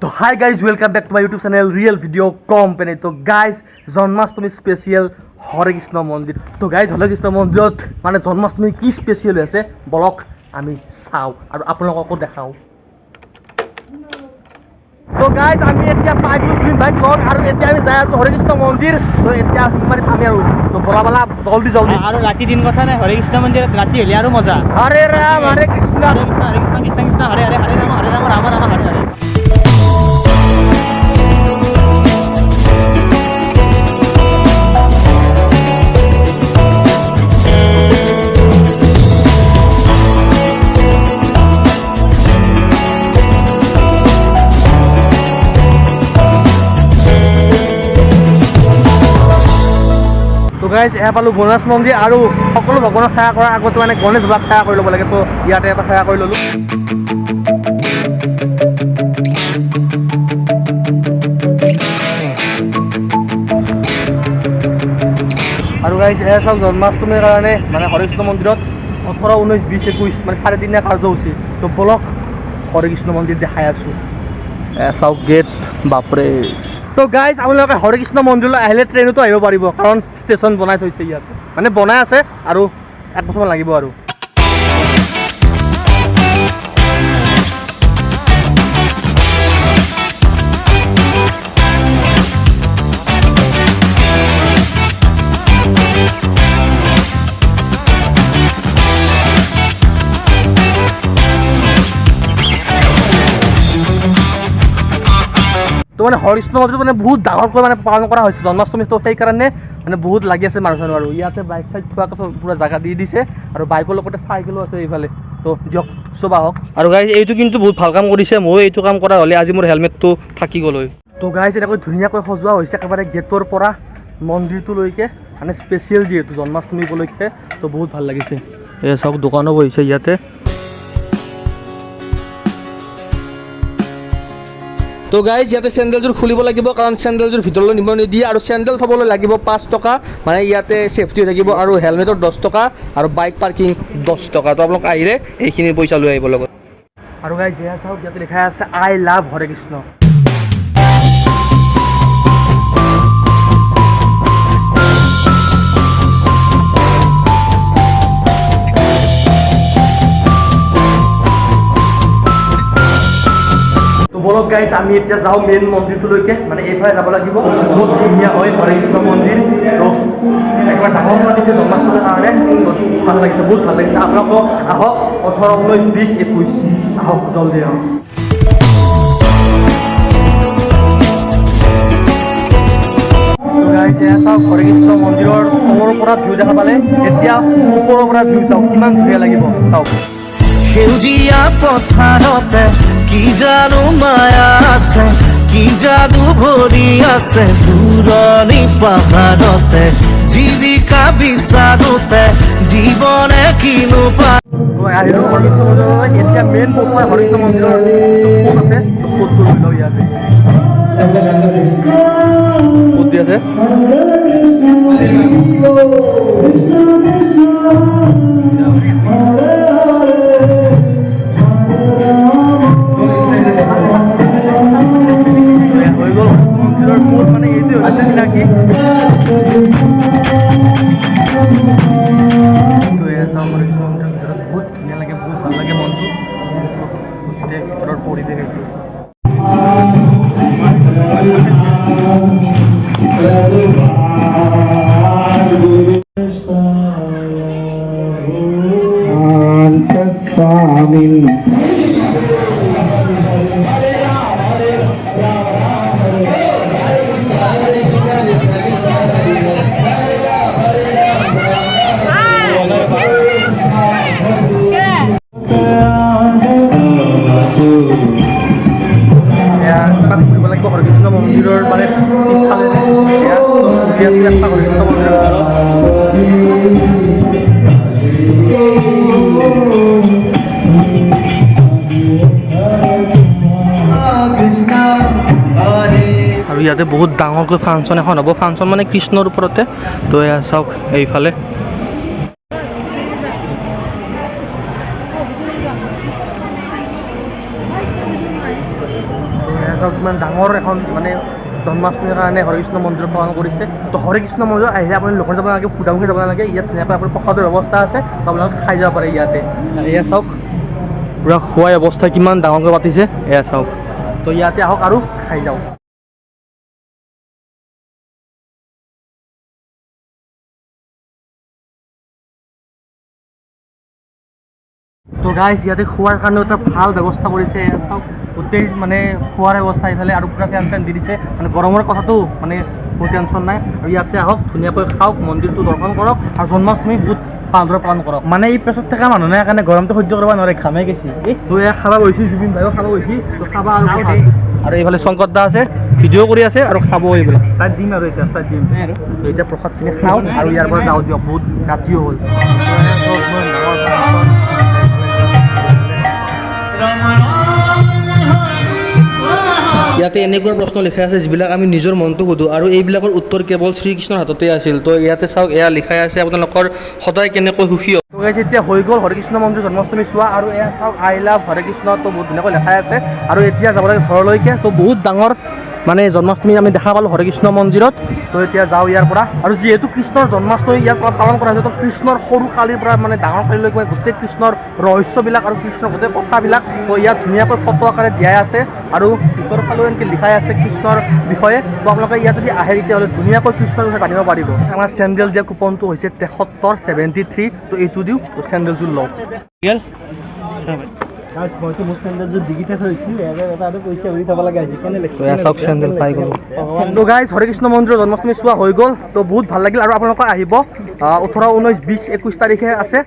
तो hi guys welcome back to my YouTube channel real video company. तो guys Janmashtami special Hare Krishna मंदिर। तो guys Hare Krishna मंदिर माने जन्माष्टमी की स्पेशल है ब्लग आमी चाओ और आपलोगों देखाओ। तो गाइज आमी एतिया पाइ गलो फिल्म भाई ब्लग और एतिया आमी जाय आछो हरे कृष्ण मंदिर। तो एतिया माने पामी आरो तो बोला बोला जल्दी जल्दी और राति दिन कथा ना हरे कृष्ण मंदिर राति हेली आरो मजा। हरे राम हरे कृष्ण हरे कृष्ण हरे कृष्ण कृष्ण कृष्ण हरे हरे हरे राम राम राम हरे हरे। तो गाइज यहाँ पालो गणेश मंदिर और सकल भगवान सेवा करार आगते मैं गणेश बाबाक सेवा कर लब लगे। तो इते सेवा कर ललो और गाइज यह सब जन्माष्टमीर कारण मैं हरे कृष्ण मंदिर 18, 19, 20, 21 मैं 4 दिन कार्यसूची। तो बोलक हरे कृष्ण मंदिर देखा चाओ गेट बापरे। तो गाइज आपलोगे हरे कृष्ण मंदिर आहिले ट्रेनतो आहिब पारिब कारण स्टेशन बनाई थैसे इयाते माने बनाई आछे और 1 बछर लागिब आरो। तो मैं हरे कृष्ण मंदिर मैं बहुत डांगरक मैं पालन करा जन्माष्टमी। तो सही कारण मैं बहुत लगी आसे मानुह और इते बाइक साइक थोड़ा पूरा जगह दी दिसे और बाइकर लगते साइकेलो आछे এইফালে। तो दियक सब आहक और गाइज এইটো কিন্তু बहुत ভাল কাম কৰিছে। মই এইটো কাম কৰা হলে আজি মোৰ হেলমেটটো থাকি গ'ল। तो गाइज এটা ধুনীয়াকৈ সজোৱা হৈছে একেবাৰে গেটৰ পৰা মন্দিৰটোলৈকে মানে স্পেচিয়েল যেহেতু জন্মাষ্টমী উপলক্ষে। তো বহুত ভাল লাগিছে। এই সব দোকানো বহিছে ইয়াতে। तो गाइज इते सेंडेलजोर खुलिब लागिब कारण सेंडेलजोर भितरলৈ निब निदिए और सेंडेल थबले लागिब 5 टका माने इते सेफ्टी থাকিব और हेलमेटर 10 टका और बाइक पार्किंग 10 टका। तो आपलोग आइले এইখিনি পইচা লৈ আহিব লগত। और गाइज এয়া চাওক ইয়াতে লিখা আছে আই লাভ হৰে কৃষ্ণ। बोलक गाइज आम इतना जाओ मेन मंदिरटोলৈকে মানে এইফালে যাব লাগিব। बहुत धुनिया है हरे कृष्ण मंदिर। तो एक डांगर पातिছে जन्माष्टमीर कारण ভাল লাগিছে बहुत ভাল লাগিছে। आपलोगों आहक 18, 19, 20, 21 आहक जल्दी आहक। तो गाइज এয়া চাওক हरे कृष्ण मंदिৰৰ তলৰ পৰা ভিউ দেখা পালে এতিয়া ওপৰৰ পৰা ভিউ চাওক কিমান ধুনীয়া লাগিব চাওক। সেউজীয়া পথাৰতে কি জানো মায়া আছে কি যাদু ভৰি আছে দূৰণি পাহাৰতে জীৱিকা বিচাৰোতে জীৱনে কিনো পায়। আহিলো হৰে কৃষ্ণ মন্দিৰলৈ। এতিয়া মেইন পোষ্ট হৰে কৃষ্ণ মন্দিৰৰ ক'ত আছে ক'ত কৰি লওঁ ইয়াতে ক'ত দি আছে। हरे कृष्ण मंदिर माने पिछफाले रास्ता हरे कृष्ण मंदिर। और इते बहुत डांगरक फांक्शन এখন হ'ব। फांक्शन माने कृष्णर ऊपरते। तो एया चाওক এইফালে চাওক কিমান ডাঙৰ এখন মানে জন্মাষ্টমীৰ কাৰণে হৰে কৃষ্ণ মন্দিৰত পালন কৰিছে। তো হৰে কৃষ্ণ মন্দিৰত আহিলে আপুনি লঘোণ যাব নালাগে, সুধামুখি যাব নালাগে, ইয়াত ধুনীয়াকৈ আপোনাৰ প্ৰসাদৰ ব্যৱস্থা আছে, তো আপোনালোকে খাই যাব পাৰে ইয়াতে। এয়া চাওক পূৰা খোৱাৰ অৱস্থা কিমান ডাঙৰকৈ পাতিছে, এয়া চাওক। তো ইয়াতে আহক আৰু খাই যাওক। তো গাইজ ইয়াতে খোৱাৰ কাৰণে এটা ভাল ব্যৱস্থা কৰিছে, এয়া চাওক গোটেই মানে খোৱাৰ ব্যৱস্থা এইফালে আৰু পূৰা ফেন চেন দি দিছে, মানে গৰমৰ কথাটো মানে কোনো টেনশ্যন নাই। আৰু ইয়াতে আহক ধুনীয়াকৈ খাওক, মন্দিৰটো দৰ্শন কৰক আৰু জন্মাষ্টমী বহুত ভালদৰে পালন কৰক। মানে এই পেছত থকা মানুহ নাই কাৰণে গৰমটো সহ্য কৰিব নোৱাৰে, ঘামে গেছি। তো এয়া খাব গৈছি, জুবিন ভাইও খাব গৈছি, তো খাবা আৰু আৰু এইফালে শংকৰ দা আছে, ভিডিঅ' কৰি আছে আৰু খাব এইবিলাক। ষ্টাৰ্ট দিম আৰু এতিয়া ষ্টাৰ্ট দিম আৰু তো এতিয়া প্ৰসাদখিনি খাওঁ আৰু ইয়াৰ পৰা যাওঁ দিয়ক, বহুত ৰাতিও হ'ল। ইয়াতে এনেকুৱা প্ৰশ্ন লিখা আছে যিবিলাক আমি নিজৰ মনটো সোধোঁ আৰু এইবিলাকৰ উত্তৰ কেৱল শ্ৰীকৃষ্ণৰ হাততে আছিল। তো ইয়াতে চাওক এয়া লিখাই আছে আপোনালোকৰ সদায় কেনেকৈ সুখী হ'ব। তো গাইজ এতিয়া হৈ গ'ল হৰে কৃষ্ণ মন্দিৰ জন্মাষ্টমী চোৱা, আৰু এয়া চাওক আই লাভ হৰে কৃষ্ণ, তো বহুত ধুনীয়াকৈ লেখাই আছে। আৰু এতিয়া যাব লাগে ঘৰলৈকে, তো বহুত ডাঙৰ মানে জন্মাষ্টমী আমি দেখা পালোঁ হৰে কৃষ্ণ মন্দিৰত। তো এতিয়া যাওঁ ইয়াৰ পৰা, আৰু যিহেতু কৃষ্ণৰ জন্মাষ্টমী ইয়াত পালন কৰা হৈছে, তো কৃষ্ণৰ সৰু কালিৰ পৰা মানে ডাঙৰ কালিলৈকে গোটেই কৃষ্ণৰ ৰহস্যবিলাক আৰু কৃষ্ণৰ গোটেই কথাবিলাক তো ইয়াত ধুনীয়াকৈ ফটো আকাৰে দিয়াই আছে, আৰু ভিতৰৰ ফালেও এনেকৈ লিখাই আছে কৃষ্ণৰ বিষয়ে। তো আপোনালোকে ইয়াত যদি আহে তেতিয়াহ'লে ধুনীয়াকৈ কৃষ্ণৰ বিষয়ে জানিব পাৰিব। আমাৰ চেণ্ডেল দিয়া কুপনটো হৈছে 73 তো এইটো দিওঁ, তো চেণ্ডেলযোৰ লওঁ। মইতো মোৰ চেণ্ডেলযোৰ ডিগিতে থৈছোঁ, এটা পইচা উৰি থ'ব লগা হৈছে, কেনে তো এয়া চাওক চেণ্ডেল পাই গ'লোঁ। তো গাইজ হৰে কৃষ্ণ মন্দিৰৰ জন্মাষ্টমী চোৱা হৈ গ'ল, তো বহুত ভাল লাগিল। আৰু আপোনালোকে আহিব 18, 19, 20, 21 তাৰিখে আছে।